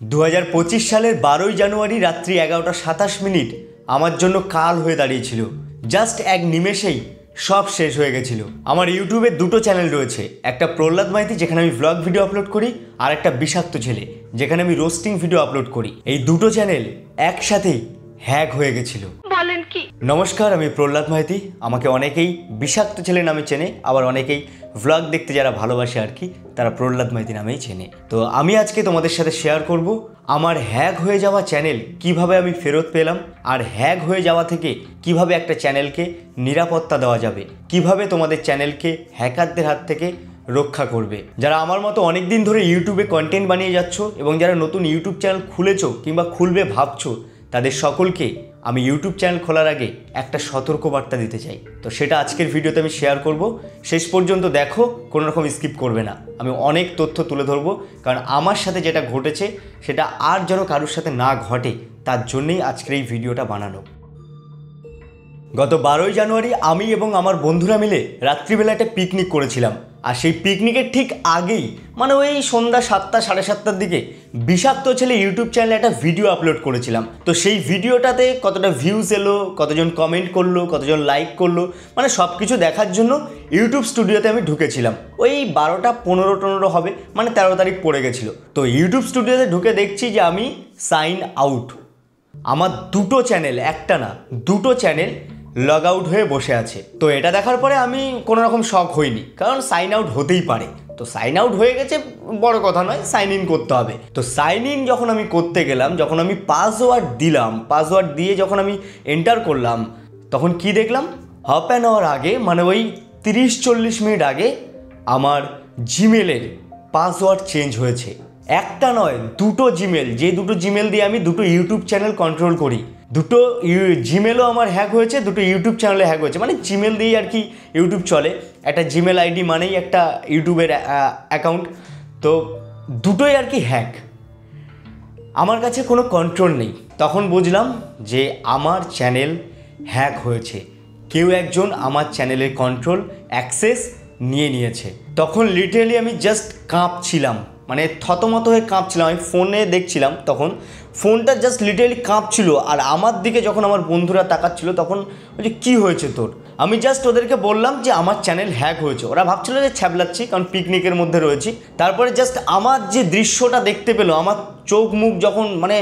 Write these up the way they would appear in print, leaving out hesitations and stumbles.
2025 সালের 12ই জানুয়ারি রাত্রি 11:27 আমার জন্য কাল হয়ে দাঁড়িয়েছিল। জাস্ট এক নিমেষেই সব শেষ হয়ে গেছিল। আমার ইউটিউবে দুটো চ্যানেল রয়েছে, একটা প্রহ্লাদ মাইতি যেখানে আমি ব্লগ ভিডিও আপলোড করি, আর একটা বিষাক্ত ছেলে যেখানে আমি রোস্টিং ভিডিও আপলোড করি। এই দুটো চ্যানেল একসাথেই হ্যাক হয়ে গেছিল। বলেন কি? নমস্কার, আমি প্রহ্লাদ মাইতি। আমাকে অনেকেই বিষাক্ত ছেলে নামে চেনে, আবার অনেকেই ভ্লগ দেখতে যারা ভালোবাসে আর কি, তারা প্রহ্লাদ মাইতি নামেই চেনে। তো আমি আজকে তোমাদের সাথে শেয়ার করব আমার হ্যাক হয়ে যাওয়া চ্যানেল কিভাবে আমি ফেরত পেলাম, আর হ্যাক হয়ে যাওয়া থেকে কিভাবে একটা চ্যানেলকে নিরাপত্তা দেওয়া যাবে, কিভাবে তোমাদের চ্যানেলকে হ্যাকারদের হাত থেকে রক্ষা করবে। যারা আমার মতো অনেক দিন ধরে ইউটিউবে কন্টেন্ট বানিয়ে যাচ্ছ এবং যারা নতুন ইউটিউব চ্যানেল খুলেছো কিংবা খুলবে ভাবছো, তাদের সকলকে আমি ইউটিউব চ্যানেল খোলার আগে একটা সতর্কবার্তা দিতে চাই। তো সেটা আজকের ভিডিওতে আমি শেয়ার করব। শেষ পর্যন্ত দেখো, কোনো রকম স্কিপ করবে না। আমি অনেক তথ্য তুলে ধরবো, কারণ আমার সাথে যেটা ঘটেছে সেটা আর যেন কারোর সাথে না ঘটে, তার জন্যই আজকের এই ভিডিওটা বানানো। গত 12ই জানুয়ারি আমি এবং আমার বন্ধুরা মিলে রাত্রিবেলা একটা পিকনিক করেছিলাম। আর সেই পিকনিকের ঠিক আগেই, মানে ওই সন্ধ্যা 7টা সাড়ে 7টার দিকে, বিষাক্ত ছেলে ইউটিউব চ্যানেলে একটা ভিডিও আপলোড করেছিলাম। তো সেই ভিডিওটাতে কতটা ভিউজ এলো, কতজন কমেন্ট করলো, কতজন লাইক করলো, মানে সব কিছু দেখার জন্য ইউটিউব স্টুডিওতে আমি ঢুকেছিলাম। ওই 12টা 15 হবে, মানে 13 তারিখ পড়ে গেছিলো। তো ইউটিউব স্টুডিওতে ঢুকে দেখছি যে আমি সাইন আউট। আমার দুটো চ্যানেল, একটা না দুটো চ্যানেল লগ আউট হয়ে বসে আছে। তো এটা দেখার পরে আমি কোনো রকম শক হইনি, কারণ সাইন আউট হতেই পারে। তো সাইন আউট হয়ে গেছে, বড় কথা নয়, সাইন ইন করতে হবে। তো সাইন ইন যখন আমি করতে গেলাম, যখন আমি পাসওয়ার্ড দিলাম, পাসওয়ার্ড দিয়ে যখন আমি এন্টার করলাম, তখন কি দেখলাম, হাফ অ্যান আওয়ার আগে, মানে ওই 30-40 মিনিট আগে আমার জিমেলের পাসওয়ার্ড চেঞ্জ হয়েছে। একটা নয়, দুটো জিমেল, যে দুটো জিমেল দিয়ে আমি দুটো ইউটিউব চ্যানেল কন্ট্রোল করি, দুটো জিমেলও আমার হ্যাক হয়েছে, দুটো ইউটিউব চ্যানেলে হ্যাক হয়েছে। মানে জিমেল দিয়েই আর কি ইউটিউব চলে, একটা জিমেল আইডি মানেই একটা ইউটিউবের অ্যাকাউন্ট। তো দুটোই আর কি হ্যাক। আমার কাছে কোনো কন্ট্রোল নেই। তখন বুঝলাম যে আমার চ্যানেল হ্যাক হয়েছে, কেউ একজন আমার চ্যানেলের কন্ট্রোল অ্যাক্সেস নিয়ে নিয়েছে। তখন লিটারালি আমি জাস্ট কাঁপছিলাম, মানে থতমত হয়ে কাঁপছিলাম। আমি ফোনে দেখছিলাম, তখন ফোনটা জাস্ট লিটারালি কাঁপছিল। আর আমার দিকে যখন আমার বন্ধুরা তাকাচ্ছিল, তখন বলছে কী হয়েছে তোর? আমি জাস্ট ওদেরকে বললাম যে আমার চ্যানেল হ্যাক হয়েছে। ওরা ভাবছিল যে ছ্যাবলাচ্ছি, কারণ পিকনিকের মধ্যে রয়েছি। তারপরে জাস্ট আমার যে দৃশ্যটা দেখতে পেলো, আমার চোখ মুখ যখন, মানে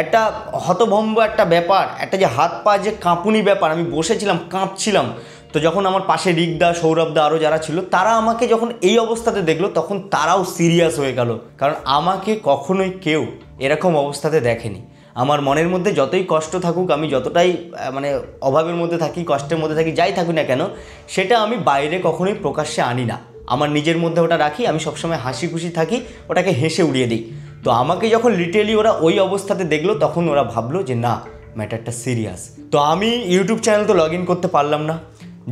একটা হতভম্ব একটা ব্যাপার, একটা যে হাত পা যে কাঁপুনি ব্যাপার, আমি বসেছিলাম কাঁপছিলাম। তো যখন আমার পাশে রিকদা, সৌরভদা আরও যারা ছিল, তারা আমাকে যখন এই অবস্থাতে দেখলো, তখন তারাও সিরিয়াস হয়ে গেল, কারণ আমাকে কখনোই কেউ এরকম অবস্থাতে দেখেনি। আমার মনের মধ্যে যতই কষ্ট থাকুক, আমি যতটাই মানে অভাবের মধ্যে থাকি, কষ্টের মধ্যে থাকি, যাই থাকুক না কেন, সেটা আমি বাইরে কখনোই প্রকাশ্যে আনি না। আমার নিজের মধ্যে ওটা রাখি। আমি সবসময় হাসি খুশি থাকি, ওটাকে হেসে উড়িয়ে দিই। তো আমাকে যখন লিটারালি ওরা ওই অবস্থাতে দেখলো, তখন ওরা ভাবলো যে না, ম্যাটারটা সিরিয়াস। তো আমি ইউটিউব চ্যানেল তো লগ ইন করতে পারলাম না।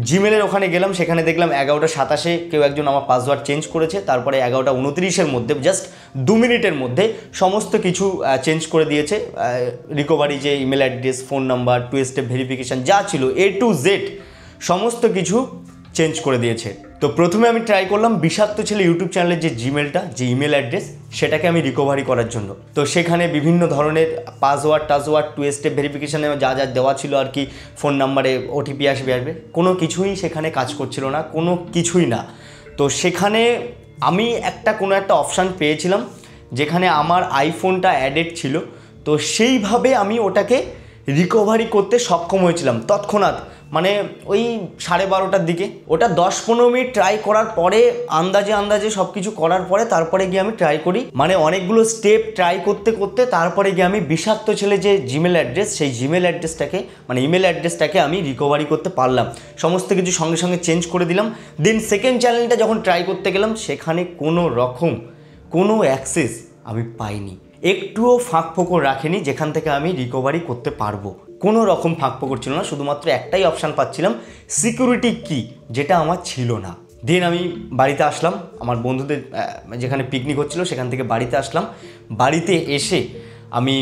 জিমেলের ওখানে গেলাম, সেখানে দেখলাম 11:27 কেউ একজন আমার পাসওয়ার্ড চেঞ্জ করেছে। তারপরে 11:29 মধ্যে, জাস্ট 2 মিনিটের মধ্যে সমস্ত কিছু চেঞ্জ করে দিয়েছে। রিকভারি যে email address, phone number, 2 step verification যা ছিল A to Z সমস্ত কিছু চেঞ্জ করে দিয়েছে। তো প্রথমে আমি ট্রাই করলাম বিষাক্ত ছেলে ইউটিউব চ্যানেলের যে জিমেলটা, যে ইমেল অ্যাড্রেস, সেটাকে আমি রিকভারি করার জন্য। তো সেখানে বিভিন্ন ধরনের পাসওয়ার্ড টাসওয়ার্ড, 2 স্টেপ ভেরিফিকেশানে যা যা দেওয়া ছিল আর কি, ফোন নাম্বারে ওটিপি আসবে, কোনো কিছুই সেখানে কাজ করছিল না, কোনো কিছুই না। তো সেখানে আমি কোনো একটা অপশান পেয়েছিলাম যেখানে আমার আইফোনটা অ্যাডেড ছিল। তো সেইভাবে আমি ওটাকে রিকভারি করতে সক্ষম হয়েছিলাম তৎক্ষণাৎ, মানে ওই 12:30টার দিকে। ওটা 10-15 মিনিট ট্রাই করার পরে, আন্দাজে সব কিছু করার পরে, তারপরে গিয়ে আমি ট্রাই করি, মানে অনেকগুলো স্টেপ ট্রাই করতে করতে তারপরে গিয়ে আমি বিষাক্ত ছেলে যে জিমেল অ্যাড্রেস, সেই জিমেল অ্যাড্রেসটাকে, মানে ইমেল অ্যাড্রেসটাকে আমি রিকভারি করতে পারলাম। সমস্ত কিছু সঙ্গে সঙ্গে চেঞ্জ করে দিলাম। দেন সেকেন্ড চ্যানেলটা যখন ট্রাই করতে গেলাম, সেখানে কোনো রকম কোনো অ্যাক্সেস আমি পাইনি, একটুও ফাঁক ফোকর রাখেনি যেখান থেকে আমি রিকভারি করতে পারবো। কোনো রকম ফাঁক ফোকর ছিল না, শুধুমাত্র একটাই অপশান পাচ্ছিলাম, সিকিউরিটি কি, যেটা আমার ছিল না। দেন আমি বাড়িতে আসলাম, আমার বন্ধুদের যেখানে পিকনিক হচ্ছিলো সেখান থেকে বাড়িতে আসলাম। বাড়িতে এসে আমি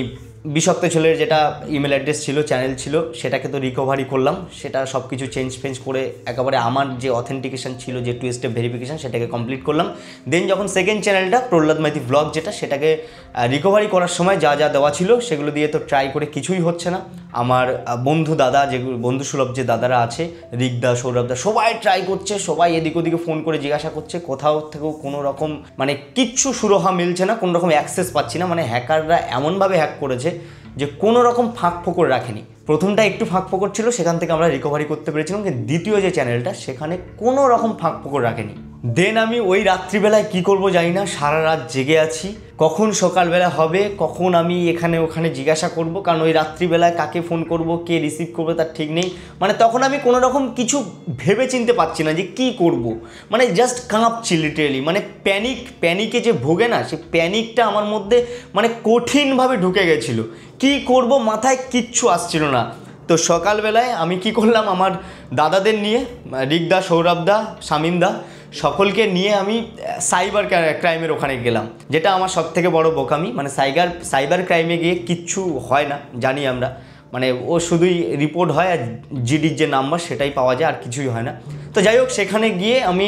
বিষাক্ত ছেলের যেটা ইমেল অ্যাড্রেস ছিল, চ্যানেল ছিল, সেটাকে তো রিকভারি করলাম, সেটা সব কিছু চেঞ্জ করে একেবারে আমার যে অথেন্টিকেশন ছিল, যে 2 স্টেপ ভেরিফিকেশান, সেটাকে কমপ্লিট করলাম। দেন যখন সেকেন্ড চ্যানেলটা প্রহ্লাদ মাইতি ব্লগ যেটা, সেটাকে রিকভারি করার সময় যা যা দেওয়া ছিল সেগুলো দিয়ে তো ট্রাই করে কিছুই হচ্ছে না। আমার বন্ধু দাদা, যেগুলো বন্ধু সুলভ যে দাদারা আছে, রিকদা, সৌরভদা, সবাই ট্রাই করছে, সবাই এদিক ওদিকে ফোন করে জিজ্ঞাসা করছে, কোথাও থেকেও কোনো রকম মানে কিচ্ছু সুরাহা মিলছে না, কোনো রকম অ্যাক্সেস পাচ্ছি না। মানে হ্যাকাররা এমনভাবে হ্যাক করেছে যে কোনো রকম ফাঁক ফোকর রাখেনি। প্রথমটা একটু ফাঁক ফোকর ছিল, সেখান থেকে আমরা রিকভারি করতে পেরেছিলাম, কিন্তু দ্বিতীয় যে চ্যানেলটা, সেখানে কোনো রকম ফাঁক ফোকর রাখেনি। দেন আমি ওই রাত্রিবেলায় কি করব জানি না, সারা রাত জেগে আছি, কখন সকালবেলা হবে, কখন আমি এখানে ওখানে জিজ্ঞাসা করব, কারণ ওই রাত্রিবেলায় কাকে ফোন করব, কে রিসিভ করবে তার ঠিক নেই। মানে তখন আমি কোনো রকম কিছু ভেবে চিনতে পারছি না যে কি করব, মানে জাস্ট কাঁপছি লিটারেলি। মানে প্যানিকে যে ভোগে না, সেই প্যানিকটা আমার মধ্যে মানে কঠিনভাবে ঢুকে গেছিলো। কি করব মাথায় কিচ্ছু আসছিল না। তো সকালবেলায় আমি কি করলাম, আমার দাদাদের নিয়ে, রিকদা, সৌরভদা, শামিমদা, সকলকে নিয়ে আমি সাইবার ক্রাইমের ওখানে গেলাম, যেটা আমার সবথেকে বড় বোকামি। মানে সাইবার ক্রাইমে গিয়ে কিচ্ছু হয় না, জানি আমরা। মানে ও শুধুই রিপোর্ট হয়, আর জিডির যে নাম্বার সেটাই পাওয়া যায়, আর কিছুই হয় না। তো যাই হোক, সেখানে গিয়ে আমি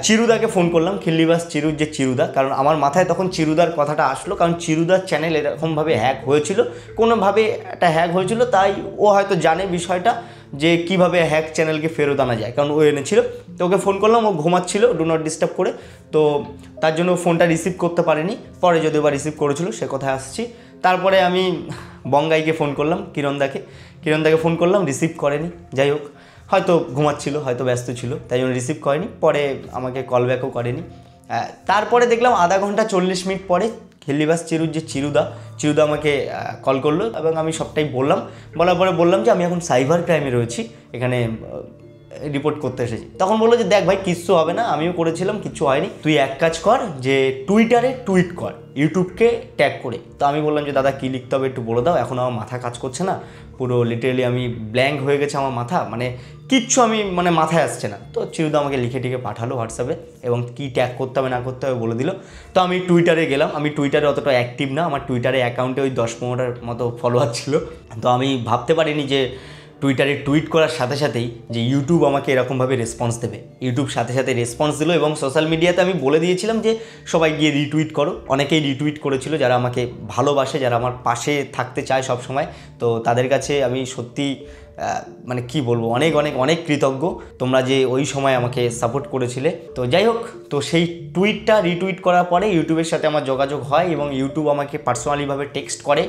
চিরুদাকে ফোন করলাম, খিল্লিবাস চিরুর যে চিরুদা, কারণ আমার মাথায় তখন চিরুদার কথাটা আসলো, কারণ চিরুদার চ্যানেল এরকমভাবে হ্যাক হয়েছিল, কোনোভাবে একটা হ্যাক হয়েছিল, তাই ও হয়তো জানে বিষয়টা যে কিভাবে হ্যাক চ্যানেলকে ফেরত আনা যায়, কারণ ও এনেছিল। তো ওকে ফোন করলাম, ও ঘুমাচ্ছিল ডু নট ডিস্টার্ব করে, তো তার জন্য ফোনটা রিসিভ করতে পারেনি। পরে যদিও বা রিসিভ করেছিল, সে কথায় আসছি। তারপরে আমি বঙ্গাইকে ফোন করলাম, কিরণদাকে ফোন করলাম, রিসিভ করেনি। যাই হোক, হয়তো ঘুমাচ্ছিল, হয়তো ব্যস্ত ছিল, তাই জন্য রিসিভ করেনি। পরে আমাকে কল ব্যাকও করেনি। তারপরে দেখলাম আধা ঘন্টা 40 মিনিট পরে খিল্লিবাস চিরুর যে চিরুদা আমাকে কল করলো, এবং আমি সবটাই বলার পরে বললাম যে আমি এখন সাইবার ক্রাইমে রয়েছি, এখানে রিপোর্ট করতে এসেছি। তখন বললো যে দেখ ভাই, কিচ্ছু হবে না, আমিও করেছিলাম, কিচ্ছু হয়নি, তুই এক কাজ কর, যে টুইটারে টুইট কর ইউটিউবকে ট্যাগ করে। তো আমি বললাম যে দাদা কী লিখতে হবে একটু বলে দাও, এখন আমার মাথা কাজ করছে না, পুরো লিটারেলি আমি ব্ল্যাঙ্ক হয়ে গেছে আমার মাথা, মানে কিচ্ছু আমি মানে মাথায় আসছে না। তো চিরুদা আমাকে লিখে পাঠালো হোয়াটসঅ্যাপে, এবং কী ট্যাগ করতে হবে না করতে হবে বলে দিল। তো আমি টুইটারে গেলাম, আমি টুইটারে অতটা অ্যাক্টিভ না, আমার টুইটারে অ্যাকাউন্টে ওই 10-15টার মতো ফলোয়ার ছিল। তো আমি ভাবতে পারিনি যে টুইটারে টুইট করার সাথে সাথেই যে ইউটিউব আমাকে এরকমভাবে রেসপন্স দেবে। ইউটিউব সাথে সাথে রেসপন্স দিল, এবং সোশ্যাল মিডিয়াতে আমি বলে দিয়েছিলাম যে সবাই গিয়ে রিটুইট করো। অনেকেই রিটুইট করেছিল, যারা আমাকে ভালোবাসে, যারা আমার পাশে থাকতে চায় সব সময়। তো তাদের কাছে আমি সত্যি মানে কি বলবো, অনেক অনেক অনেক কৃতজ্ঞ, তোমরা যে ওই সময় আমাকে সাপোর্ট করেছিলে। তো যাই হোক, তো সেই টুইটটা রিটুইট করার পরে ইউটিউবের সাথে আমার যোগাযোগ হয়, এবং ইউটিউব আমাকে পার্সোনালিভাবে টেক্সট করে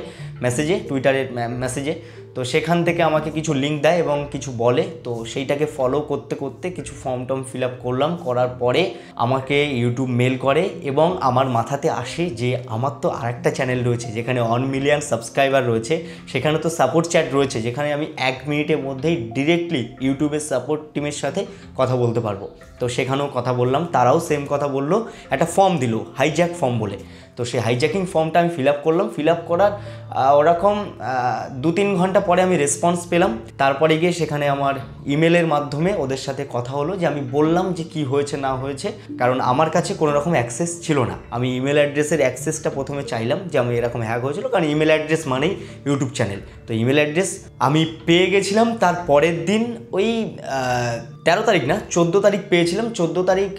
মেসেজে, টুইটারের মেসেজে। তো সেখান থেকে আমাকে কিছু লিঙ্ক দেয় এবং কিছু বলে। তো সেইটাকে ফলো করতে করতে কিছু ফর্ম টর্ম ফিল আপ করলাম, করার পরে আমাকে ইউটিউব মেল করে, এবং আমার মাথাতে আসে যে আমার তো আরেকটা চ্যানেল রয়েছে যেখানে 1 মিলিয়ন সাবস্ক্রাইবার রয়েছে, সেখানে তো সাপোর্ট চ্যাট রয়েছে, যেখানে আমি 1 মিনিটের মধ্যেই ডিরেক্টলি ইউটিউবের সাপোর্ট টিমের সাথে কথা বলতে পারবো। তো সেখানেও কথা বললাম, তারাও সেম কথা বললো, একটা ফর্ম দিল হাইজ্যাক ফর্ম বলে। তো সেই হাইজ্যাকিং ফর্মটা আমি ফিল আপ করলাম, ফিল আপ করার ওরকম 2-3 ঘন্টা পরে আমি রেসপন্স পেলাম। তারপরে গিয়ে সেখানে আমার ইমেলের মাধ্যমে ওদের সাথে কথা হলো, যে আমি বললাম যে কি হয়েছে না হয়েছে, কারণ আমার কাছে কোনো রকম অ্যাক্সেস ছিল না। আমি ইমেল অ্যাড্রেসের অ্যাক্সেসটা প্রথমে চাইলাম, যে আমি এরকম হ্যাক হয়েছিল, কারণ ইমেল অ্যাড্রেস মানেই ইউটিউব চ্যানেল। তো ইমেল অ্যাড্রেস আমি পেয়ে গেছিলাম তার পরের দিন, ওই 13 তারিখ না 14 তারিখ পেয়েছিলাম। 14 তারিখ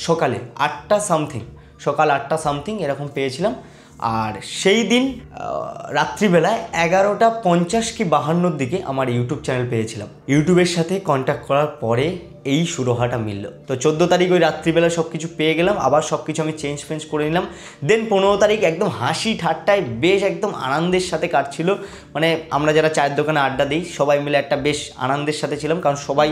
সকালে 8টা সামথিং এরকম পেয়েছিলাম। আর সেই দিন রাত্রিবেলায় 11:50 কি 52-র দিকে আমার ইউটিউব চ্যানেল পেয়েছিলাম। ইউটিউবের সাথে কন্ট্যাক্ট করার পরে এই সুরাহাটা মিলল। তো 14 তারিখ ওই রাত্রিবেলা সব কিছু পেয়ে গেলাম, আবার সব কিছু আমি চেঞ্জ করে নিলাম। দেন 15 তারিখ একদম হাসি ঠাট্টায় বেশ একদম আনন্দের সাথে কাটছিল। মানে আমরা যারা চায়ের দোকানে আড্ডা দিই সবাই মিলে একটা বেশ আনন্দের সাথে ছিলাম, কারণ সবাই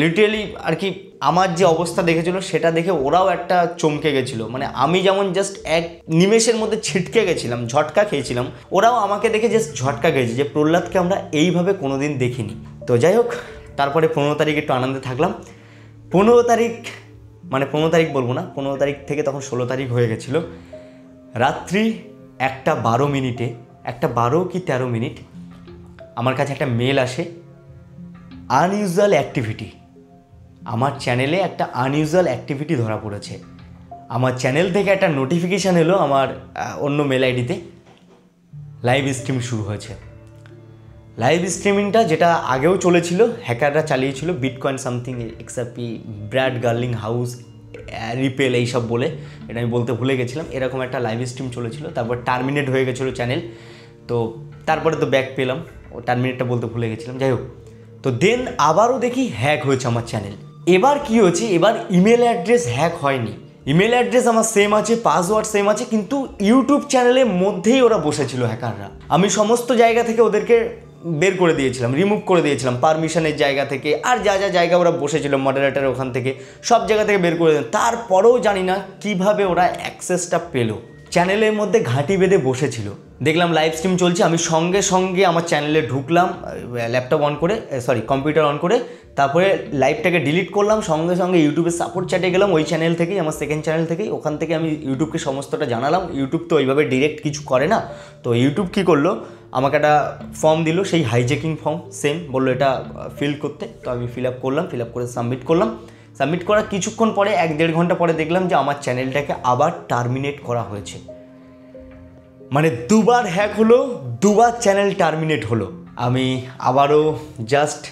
লিটারেলি আর কি আমার যে অবস্থা দেখেছিল সেটা দেখে ওরাও একটা চমকে গেছিলো। মানে আমি যেমন জাস্ট এক নিমেষের মধ্যে ছিটকে গেছিলাম, ঝটকা খেয়েছিলাম, ওরাও আমাকে দেখে জাস্ট ঝটকা খেয়েছে যে প্রহ্লাদকে আমরা এইভাবে কোনোদিন দেখিনি। তো যাই হোক, তারপরে 15 তারিখ একটু আনন্দে থাকলাম। 15 তারিখ বলবো না, 15 তারিখ থেকে তখন 16 তারিখ হয়ে গেছিলো। রাত্রি 1:12 একটা 12 কি 13 মিনিট আমার কাছে একটা মেল আসে, আনইউজুয়াল অ্যাক্টিভিটি। আমার চ্যানেলে একটা আনইউজুয়াল অ্যাক্টিভিটি ধরা পড়েছে। আমার চ্যানেল থেকে একটা নোটিফিকেশান এলো আমার অন্য মেল আইডিতে, লাইভ স্ট্রিম শুরু হয়েছে। লাইভ স্ট্রিমিংটা যেটা আগেও চলেছিল, হ্যাকাররা চালিয়েছিল bitcoin something XRP Brad Garlinghouse Ripple এইসব বলে, এটা আমি বলতে ভুলে গেছিলাম। এরকম একটা লাইভ স্ট্রিম চলেছিল, তারপর টার্মিনেট হয়ে গেছিলো চ্যানেল। তো তারপরে তো ব্যাক পেলাম, ও টার্মিনেটটা বলতে ভুলে গেছিলাম। যাই হোক, তো দেন আবারও দেখি হ্যাক হয়েছে আমার চ্যানেল। এবার কি হয়েছে, এবার ইমেল অ্যাড্রেস হ্যাক হয়নি, ইমেল অ্যাড্রেস আমার সেম আছে, পাসওয়ার্ড সেম আছে, কিন্তু ইউটিউব চ্যানেলের মধ্যেই ওরা বসেছিল হ্যাকাররা। আমি সমস্ত জায়গা থেকে ওদেরকে বের করে দিয়েছিলাম, রিমুভ করে দিয়েছিলাম, পারমিশনের জায়গা থেকে, আর যা যা জায়গা ওরা বসেছিল মডারেটার ওখান থেকে, সব জায়গা থেকে বের করে দিলাম। তারপরেও জানি না কিভাবে ওরা অ্যাক্সেসটা পেলো। চ্যানেলের মধ্যে ঘাঁটি বেঁধে বসেছিল। দেখলাম লাইভ স্ট্রিম চলছে, আমি সঙ্গে সঙ্গে আমার চ্যানেলে ঢুকলাম, ল্যাপটপ অন করে, কম্পিউটার অন করে, তারপরে লাইভটাকে ডিলিট করলাম, সঙ্গে সঙ্গে ইউটিউবের সাপোর্ট চ্যাটে গেলাম, ওই চ্যানেল থেকেই, আমার সেকেন্ড চ্যানেল থেকেই। ওখান থেকে আমি ইউটিউবকে সমস্তটা জানালাম। ইউটিউব তো ওইভাবে ডিরেক্ট কিছু করে না, তো ইউটিউব কী করলো, আমাকে একটা ফর্ম দিল, সেই হাইজ্যাকিং ফর্ম সেম, বললো এটা ফিল করতে। তো আমি ফিল আপ করলাম, ফিল আপ করে সাবমিট করলাম। সাবমিট করার কিছুক্ষণ পরে, 1-1.5 ঘন্টা পরে দেখলাম যে আমার চ্যানেলটাকে আবার টার্মিনেট করা হয়েছে। মানে দুবার হ্যাক হলো, দুবার চ্যানেল টার্মিনেট হলো। আমি আবারও জাস্ট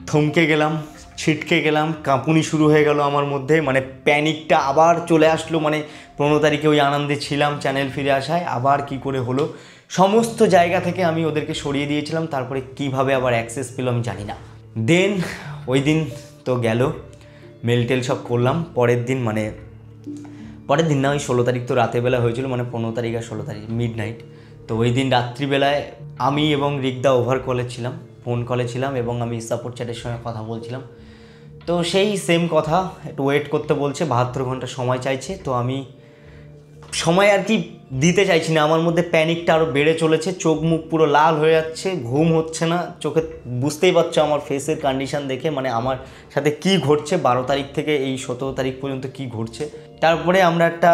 থমকে গেলাম, ছিটকে গেলাম, কাঁপুনি শুরু হয়ে গেল আমার মধ্যে, মানে প্যানিকটা আবার চলে আসলো। মানে 15 তারিখে ওই আনন্দে ছিলাম চ্যানেল ফিরে আসায়, আবার কি করে হলো। সমস্ত জায়গা থেকে আমি ওদেরকে সরিয়ে দিয়েছিলাম, তারপরে কিভাবে আবার অ্যাক্সেস পেলো আমি জানি না। দেন ওই দিন তো গেল, মেল টেল সব করলাম। পরের দিন না, ওই 16 তারিখ তো রাতের বেলা হয়েছিল, মানে 15 তারিখ আর 16 তারিখ মিড নাইট। তো ওই দিন রাত্রিবেলায় আমি এবং রিকদা ওভার কলে ছিলাম, ফোন কলে ছিলাম, এবং আমি সাপোর্ট চ্যাটের সঙ্গে কথা বলছিলাম। তো সেই সেম কথা, একটু ওয়েট করতে বলছে, 72 ঘন্টা সময় চাইছে। তো আমি সময় আর কি দিতে চাইছি না, আমার মধ্যে প্যানিকটা আরও বেড়ে চলেছে, চোখ মুখ পুরো লাল হয়ে যাচ্ছে, ঘুম হচ্ছে না চোখে, বুঝতেই পারছো আমার ফেসের কন্ডিশান দেখে, মানে আমার সাথে কি ঘটছে 12 তারিখ থেকে এই 17 তারিখ পর্যন্ত কি ঘটছে। তারপরে আমরা একটা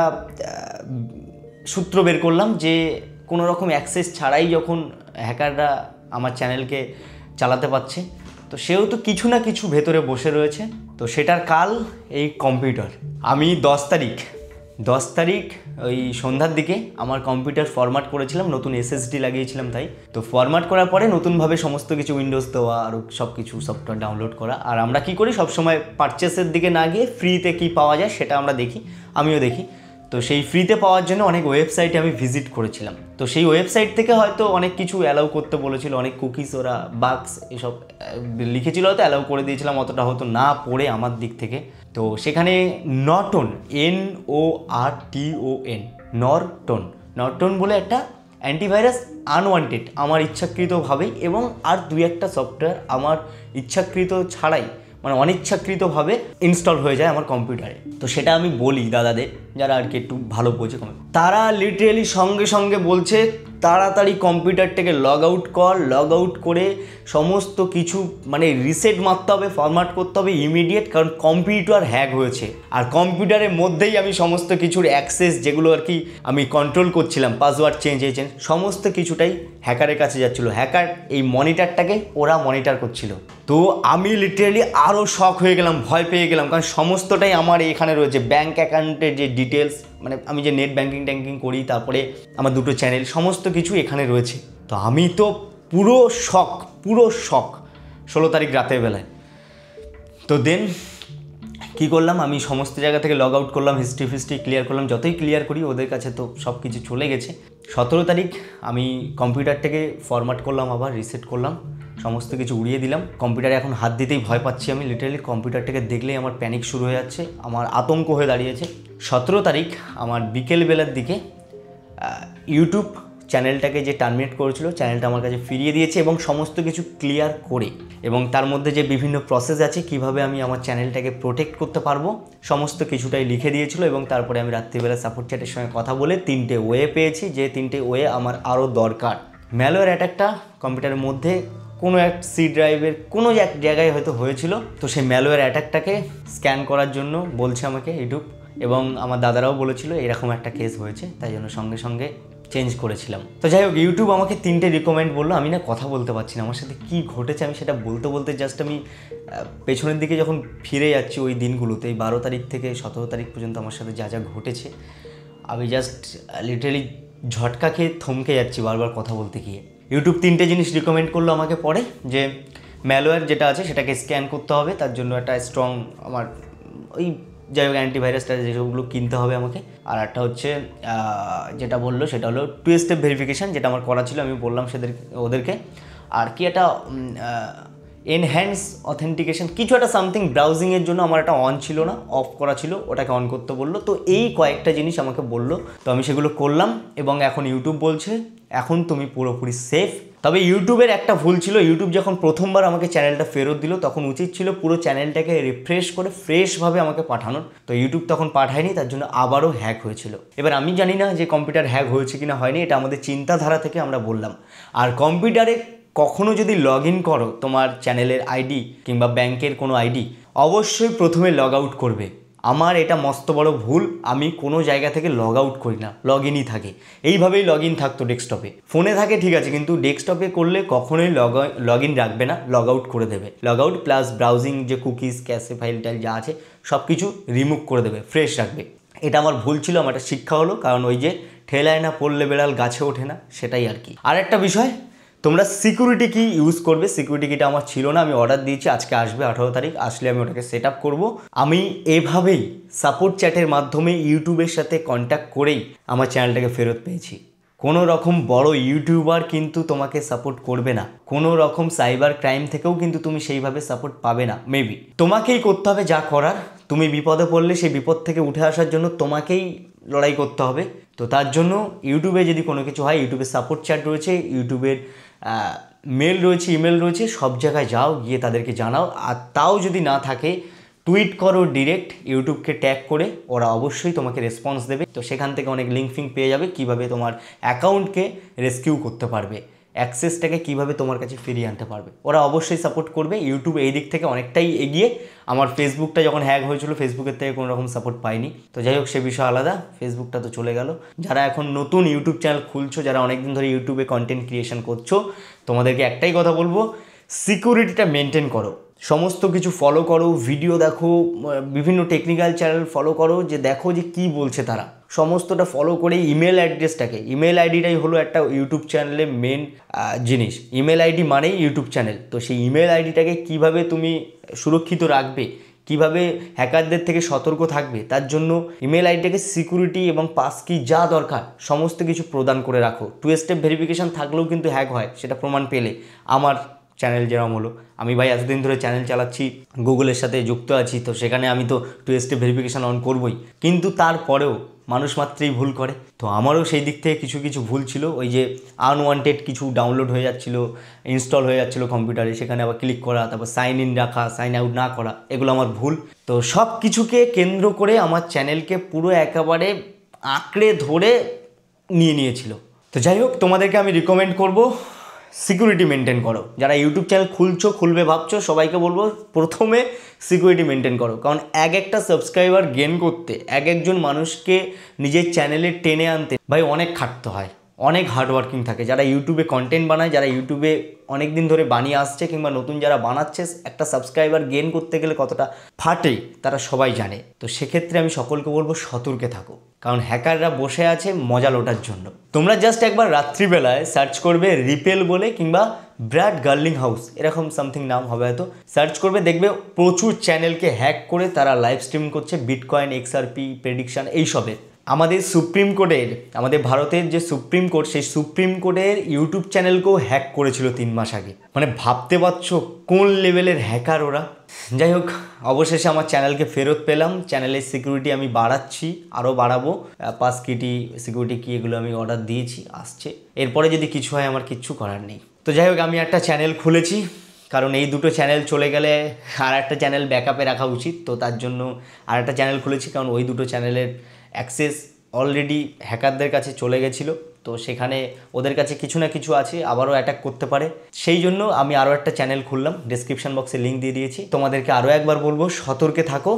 সূত্র বের করলাম যে কোনো রকম অ্যাক্সেস ছাড়াই যখন হ্যাকাররা আমার চ্যানেলকে চালাতে পারছে, তো সেও তো কিছু না কিছু ভেতরে বসে রয়েছে। তো সেটার কাল এই কম্পিউটার। আমি 10 তারিখ ওই সন্ধ্যার দিকে আমার কম্পিউটার ফরম্যাট করেছিলাম, নতুন SSD লাগিয়েছিলাম তাই। তো ফরম্যাট করার পরে নতুনভাবে সমস্ত কিছু উইন্ডোজ দেওয়া, আরও সব কিছু সফটওয়্যার ডাউনলোড করা। আর আমরা কি করি, সবসময় পারচেসের দিকে না গিয়ে ফ্রিতে কি পাওয়া যায় সেটা আমরা দেখি, আমিও দেখি। তো সেই ফ্রিতে পাওয়ার জন্য অনেক ওয়েবসাইটে আমি ভিজিট করেছিলাম। তো সেই ওয়েবসাইট থেকে হয়তো অনেক কিছু অ্যালাউ করতে বলেছিল, অনেক কুকিজ ওরা বাগস এসব লিখেছিল, হয়তো অ্যালাউ করে দিয়েছিলাম, অতটা হয়তো না পড়ে আমার দিক থেকে। তো সেখানে নর্টন, নর্টন বলে একটা অ্যান্টিভাইরাস আনওয়ান্টেড আমার ইচ্ছাকৃতভাবেই, এবং আর 2-1টা সফটওয়্যার আমার ইচ্ছাকৃত ছাড়াই, মানে অনিচ্ছাকৃতভাবে ইনস্টল হয়ে যায় আমার কম্পিউটারে। তো সেটা আমি বলি দাদাদের, যারা আর কি একটু ভালো বোঝে, তারা লিটারেলি সঙ্গে সঙ্গে বলছে তাড়াতাড়ি কম্পিউটারটাকে লগ আউট করে সমস্ত কিছু মানে রিসেট মারতে হবে, ফরম্যাট করতে হবে ইমিডিয়েট, কারণ কম্পিউটার হ্যাক হয়েছে। আর কম্পিউটারের মধ্যেই আমি সমস্ত কিছুর অ্যাক্সেস, যেগুলো আর কি আমি কন্ট্রোল করছিলাম, পাসওয়ার্ড চেঞ্জ সমস্ত কিছুটাই হ্যাকারের কাছে যাচ্ছিলো। হ্যাকার এই মনিটরটাকে ওরা মনিটর করছিল। তো আমি লিটারেলি আরও শক হয়ে গেলাম, ভয় পেয়ে গেলাম, কারণ সমস্তটাই আমার এখানে রয়েছে, ব্যাঙ্ক অ্যাকাউন্টের যে ডিটেলস, মানে আমি যে নেট ব্যাঙ্কিং করি, তারপরে আমার 2টো চ্যানেল, সমস্ত কিছু এখানে রয়েছে। তো আমি তো পুরো শক 16 তারিখ রাতের বেলায়। তো দেন কী করলাম, আমি সমস্ত জায়গা থেকে লগ আউট করলাম, হিস্ট্রি ক্লিয়ার করলাম, যতই ক্লিয়ার করি ওদের কাছে তো সব কিছু চলে গেছে। 17 তারিখ আমি কম্পিউটারটাকে ফরম্যাট করলাম, আবার রিসেট করলাম, সমস্ত কিছু উড়িয়ে দিলাম। কম্পিউটারে এখন হাত দিতেই ভয় পাচ্ছি আমি, লিটারালি কম্পিউটারটাকে দেখলেই আমার প্যানিক শুরু হয়ে যাচ্ছে, আমার আতঙ্ক হয়ে দাঁড়িয়েছে। 17 তারিখ আমার বিকেলবেলার দিকে ইউটিউব চ্যানেলটাকে যে টার্মিনেট করেছিল, চ্যানেলটা আমার কাছে ফিরিয়ে দিয়েছে, এবং সমস্ত কিছু ক্লিয়ার করে, এবং তার মধ্যে যে বিভিন্ন প্রসেস আছে কিভাবে আমি আমার চ্যানেলটাকে প্রোটেক্ট করতে পারবো, সমস্ত কিছুটাই লিখে দিয়েছিল। এবং তারপরে আমি রাত্রিবেলা সাপোর্ট চ্যাটের সঙ্গে কথা বলে 3টে ওয়ে পেয়েছি, যে 3টে ওয়ে আমার আরও দরকার। ম্যালওয়্যার অ্যাটাকটা কম্পিউটারের মধ্যে কোনো এক সি ড্রাইভের কোনো এক জায়গায় হয়তো হয়েছিল, তো সেই ম্যালওয়্যার অ্যাটাকটাকে স্ক্যান করার জন্য বলছে আমাকে ইউটিউব, এবং আমার দাদারাও বলেছিল এরকম একটা কেস হয়েছে, তাই জন্য সঙ্গে সঙ্গে চেঞ্জ করেছিলাম। তো যাই হোক, ইউটিউব আমাকে 3টে রিকমেন্ড বললো। আমি না কথা বলতে পারছি না, আমার সাথে কী ঘটেছে আমি সেটা বলতে জাস্ট আমি পেছনের দিকে যখন ফিরে যাচ্ছি ওই দিনগুলোতে, এই 12 তারিখ থেকে 17 তারিখ পর্যন্ত আমার সাথে যা ঘটেছে, আমি জাস্ট লিটারালি ঝটকা খেয়ে থমকে যাচ্ছি বারবার কথা বলতে গিয়ে। ইউটিউব 3টে জিনিস রিকমেন্ড করলো আমাকে পরে, যে ম্যালওয়্যার যেটা আছে সেটাকে স্ক্যান করতে হবে, তার জন্য একটা স্ট্রং আমার ওই যাই হোক অ্যান্টিভাইরাসটা যেসবগুলো কিনতে হবে আমাকে। আর একটা হচ্ছে যেটা বললো সেটা হলো 2 স্টেপ ভেরিফিকেশান, যেটা আমার করা ছিল, আমি বললাম ওদেরকে। আর কি একটা এনহ্যান্স অথেন্টিকেশন কিছু একটা সামথিং ব্রাউজিংয়ের জন্য আমার একটা অন ছিল না, অফ করা ছিল, ওটাকে অন করতে বললো। তো এই কয়েকটা জিনিস আমাকে বললো, তো আমি সেগুলো করলাম এবং এখন ইউটিউব বলছে এখন তুমি পুরোপুরি সেফ। তবে ইউটিউবের একটা ভুল ছিল, ইউটিউব যখন প্রথমবার আমাকে চ্যানেলটা ফেরত দিল তখন উচিত ছিল পুরো চ্যানেলটাকে রিফ্রেশ করে ফ্রেশভাবে আমাকে পাঠানোর, তো ইউটিউব তখন পাঠায়নি, তার জন্য আবারও হ্যাক হয়েছিল। এবার আমি জানি না যে কম্পিউটার হ্যাক হয়েছে কিনা হয়নি, এটা আমাদের চিন্তাধারা থেকে আমরা বললাম। আর কম্পিউটারে কখনো যদি লগ ইন করো তোমার চ্যানেলের আইডি কিংবা ব্যাংকের কোনো আইডি, অবশ্যই প্রথমে লগ আউট করবে। আমার এটা মস্ত বড় ভুল, আমি কোনো জায়গা থেকে লগ আউট করি না, লগ ইনই থাকে। এইভাবেই লগ ইন থাকতো ডেস্কটপে, ফোনে থাকে ঠিক আছে, কিন্তু ডেস্কটপে করলে কখনোই লগ ইন রাখবে না, লগ আউট করে দেবে। লগ আউট প্লাস ব্রাউজিং যে কুকিজ ক্যাশে ফাইল টাইল যা আছে সব কিছু রিমুভ করে দেবে, ফ্রেশ রাখবে। এটা আমার ভুল ছিল, আমার একটা শিক্ষা হলো, কারণ ওই যে ঠেলায় না পড়লে বেড়াল গাছে ওঠে না, সেটাই আর কি। আর একটা বিষয়, তোমরা সিকিউরিটি কি ইউজ করবে, সিকিউরিটি কিটা আমার ছিল না, আমি অর্ডার দিয়েছি, আজকে আসবে 18 তারিখ, আসলে আমি ওটাকে সেট আপ করবো। আমি এভাবেই সাপোর্ট চ্যাটের মাধ্যমে ইউটিউবের সাথে কন্ট্যাক্ট করেই আমার চ্যানেলটাকে ফেরত পেয়েছি। কোনো রকম বড় ইউটিউবার কিন্তু তোমাকে সাপোর্ট করবে না, কোনো রকম সাইবার ক্রাইম থেকেও কিন্তু তুমি সেইভাবে সাপোর্ট পাবে না। মেবি তোমাকেই করতে হবে যা করার, তুমি বিপদে পড়লে সেই বিপদ থেকে উঠে আসার জন্য তোমাকেই লড়াই করতে হবে। তো তার জন্য ইউটিউবে যদি কোনো কিছু হয়, ইউটিউবের সাপোর্ট চ্যাট রয়েছে, ইউটিউবের মেল রয়েছে, ইমেল রয়েছে, সব জায়গায় যাও, গিয়ে তাদেরকে জানাও। আর তাও যদি না থাকে টুইট করো ডিরেক্ট ইউটিউবকে ট্যাগ করে, ওরা অবশ্যই তোমাকে রেসপন্স দেবে। তো সেখান থেকে অনেক লিঙ্ক ফিঙ্ক পেয়ে যাবে কীভাবে তোমার অ্যাকাউন্টকে রেস্কিউ করতে পারবে, অ্যাক্সেসটাকে কীভাবে তোমার কাছে ফিরিয়ে আনতে পারবে, ওরা অবশ্যই সাপোর্ট করবে। ইউটিউব এই দিক থেকে অনেকটাই এগিয়ে। আমার ফেসবুকটা যখন হ্যাক হয়েছিল ফেসবুকের থেকে কোনো রকম সাপোর্ট পাইনি, তো যাই হোক সে বিষয় আলাদা, ফেসবুকটা তো চলে গেল। যারা এখন নতুন ইউটিউব চ্যানেল খুলছো, যারা অনেকদিন ধরে ইউটিউবে কন্টেন্ট ক্রিয়েশন করছো, তোমাদেরকে একটাই কথা বলবো, সিকিউরিটিটা মেনটেন করো, সমস্ত কিছু ফলো করো, ভিডিও দেখো, বিভিন্ন টেকনিক্যাল চ্যানেল ফলো করো, যে দেখো যে কী বলছে তারা, সমস্তটা ফলো করে ইমেল অ্যাড্রেসটাকে, ইমেল আইডিটাই হলো একটা ইউটিউব চ্যানেলের মেন জিনিস। ইমেল আইডি মানেই ইউটিউব চ্যানেল, তো সেই ইমেল আইডিটাকে কীভাবে তুমি সুরক্ষিত রাখবে, কিভাবে হ্যাকারদের থেকে সতর্ক থাকবে, তার জন্য ইমেল আইডিটাকে সিকিউরিটি এবং পাসকি যা দরকার সমস্ত কিছু প্রদান করে রাখো। 2 স্টেপ ভেরিফিকেশান থাকলেও কিন্তু হ্যাক হয়, সেটা প্রমাণ পেলে। আমার চ্যানেল যেরকম হলো, আমি ভাই এতদিন ধরে চ্যানেল চালাচ্ছি, গুগলের সাথে যুক্ত আছি, তো সেখানে আমি তো 2 স্টেপ ভেরিফিকেশান অন করবই, কিন্তু তারপরেও মানুষ মাত্রেই ভুল করে। তো আমারও সেই দিক থেকে কিছু কিছু ভুল ছিল, ওই যে আনওয়ান্টেড কিছু ডাউনলোড হয়ে যাচ্ছিলো, ইনস্টল হয়ে যাচ্ছিলো কম্পিউটারে, সেখানে আবার ক্লিক করা, তারপর সাইন ইন রাখা, সাইন আউট না করা, এগুলো আমার ভুল। তো সব কিছুকে কেন্দ্র করে আমার চ্যানেলকে পুরো একেবারে আঁকড়ে ধরে নিয়েছিল। তো যাই হোক, তোমাদেরকে আমি রিকমেন্ড করবো সিকিউরিটি মেনটেন করো। যারা ইউটিউব চ্যানেল খুলবে ভাবছো, সবাইকে বলবো প্রথমে সিকিউরিটি মেনটেন করো, কারণ একটা সাবস্ক্রাইবার গেন করতে, একজন মানুষকে নিজের চ্যানেলে টেনে আনতে ভাই অনেক খাটতে হয়, অনেক হার্ডওয়ার্কিং থাকে। যারা ইউটিউবে কন্টেন্ট বানায়, যারা ইউটিউবে অনেক দিন ধরে বানিয়ে আসছে, কিংবা নতুন যারা বানাচ্ছে, একটা সাবস্ক্রাইবার গেন করতে গেলে কতটা ফাটে তারা সবাই জানে। তো সেক্ষেত্রে আমি সকলকে বলবো সতর্কে থাকো, কারণ হ্যাকাররা বসে আছে মজা লোটার জন্য। তোমরা জাস্ট একবার রাত্রিবেলায় সার্চ করবে রিপেল বলে, কিংবা ব্র্যাড গার্লিং হাউস, এরকম সামথিং নাম হবে হয়তো, সার্চ করবে, দেখবে প্রচুর চ্যানেলকে হ্যাক করে তারা লাইভ স্ট্রিম করছে বিটকয়েন, এক্সআরপি, প্রেডিকশন এইসবের। আমাদের সুপ্রিম কোর্টের, আমাদের ভারতের যে সুপ্রিম কোর্ট, সেই সুপ্রিম কোর্টের ইউটিউব চ্যানেলকেও হ্যাক করেছিল 3 মাস আগে। মানে ভাবতে পারছো কোন লেভেলের হ্যাকার ওরা। যাই হোক, অবশেষে আমার চ্যানেলকে ফেরত পেলাম, চ্যানেলের সিকিউরিটি আমি বাড়াচ্ছি, আরও বাড়াবো, পাসকিটি, সিকিউরিটি কি, এগুলো আমি অর্ডার দিয়েছি, আসছে। এরপরে যদি কিছু হয় আমার কিচ্ছু করার নেই। তো যাই হোক, আমি একটা চ্যানেল খুলেছি, কারণ এই দুটো চ্যানেল চলে গেলে আর একটা চ্যানেল ব্যাকআপে রাখা উচিত, তো তার জন্য আর একটা চ্যানেল খুলেছি, কারণ ওই দুটো চ্যানেলের অ্যাক্সেস অলরেডি হ্যাকারদের কাছে চলে গেছিলো, তো সেখানে ওদের কাছে কিছু না কিছু আছে, আবারও অ্যাটাক করতে পারে। সেই জন্য আমি আরও একটা চ্যানেল খুললাম, ডেসক্রিপশন বক্সে লিঙ্ক দিয়ে দিয়েছি। তোমাদেরকে আরও একবার বলবো, সতর্কে থাকো,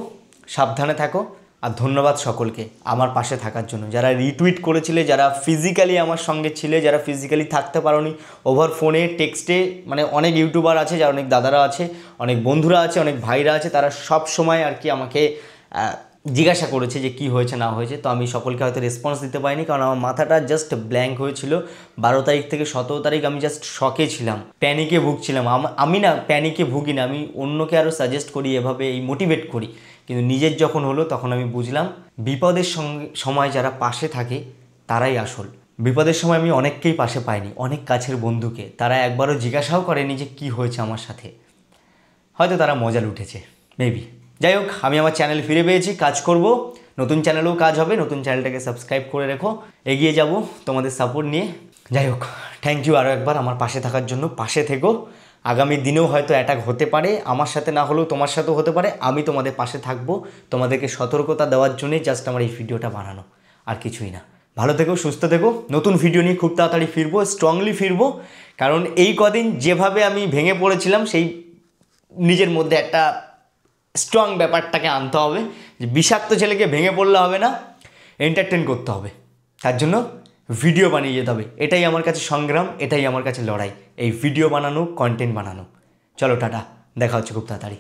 সাবধানে থাকো। আর ধন্যবাদ সকলকে আমার পাশে থাকার জন্য, যারা রিটুইট করেছিলে, যারা ফিজিক্যালি আমার সঙ্গে ছিলে, যারা ফিজিক্যালি থাকতে পারোনি, ওভার ফোনে, টেক্সটে, মানে অনেক ইউটিউবার আছে, যারা অনেক দাদারা আছে, অনেক বন্ধুরা আছে, অনেক ভাইরা আছে, তারা সব সময় আর কি আমাকে জিজ্ঞাসা করেছে যে কি হয়েছে না হয়েছে, তো আমি সকলকে হয়তো রেসপন্স দিতে পারিনি, কারণ আমার মাথাটা জাস্ট ব্ল্যাঙ্ক হয়েছিল। 12 তারিখ থেকে 17 তারিখ আমি জাস্ট শকে ছিলাম, প্যানিকে ভুগছিলাম। আমি না প্যানিকে ভুগি না, আমি অন্যকে আরও সাজেস্ট করি, এভাবে এই মোটিভেট করি, কিন্তু নিজের যখন হলো তখন আমি বুঝলাম বিপদের সময় যারা পাশে থাকে তারাই আসল। বিপদের সময় আমি অনেককেই পাশে পাইনি, অনেক কাছের বন্ধুকে, তারা একবারও জিজ্ঞাসাও করেনি যে কী হয়েছে আমার সাথে, হয়তো তারা মজা লুটেছে মেবি। যাই হোক, আমি আমার চ্যানেল ফিরে পেয়েছি, কাজ করব, নতুন চ্যানেলেও কাজ হবে, নতুন চ্যানেলটাকে সাবস্ক্রাইব করে রেখো, এগিয়ে যাব তোমাদের সাপোর্ট নিয়ে। যাই হোক, থ্যাংক ইউ আরও একবার আমার পাশে থাকার জন্য, পাশে থেকো। আগামী দিনেও হয়তো অ্যাটাক হতে পারে, আমার সাথে না হলেও তোমার সাথেও হতে পারে, আমি তোমাদের পাশে থাকবো, তোমাদেরকে সতর্কতা দেওয়ার জন্যই জাস্ট আমার এই ভিডিওটা বানানো, আর কিছুই না। ভালো থেকো, সুস্থ থেকো, নতুন ভিডিও নিয়ে খুব তাড়াতাড়ি ফিরবো, স্ট্রংলি ফিরবো, কারণ এই কদিন যেভাবে আমি ভেঙে পড়েছিলাম, সেই নিজের মধ্যে একটা স্ট্রং ব্যাপারটাকে আনতে হবে, যে বিষাক্ত ছেলেকে ভেঙে পড়লে হবে না, এন্টারটেন করতে হবে, তার জন্য ভিডিও বানিয়ে যেতে হবে। এটাই আমার কাছে সংগ্রাম, এটাই আমার কাছে লড়াই, এই ভিডিও বানানো, কন্টেন্ট বানানো। চলো টাটা, দেখা হচ্ছে খুব তাড়াতাড়ি।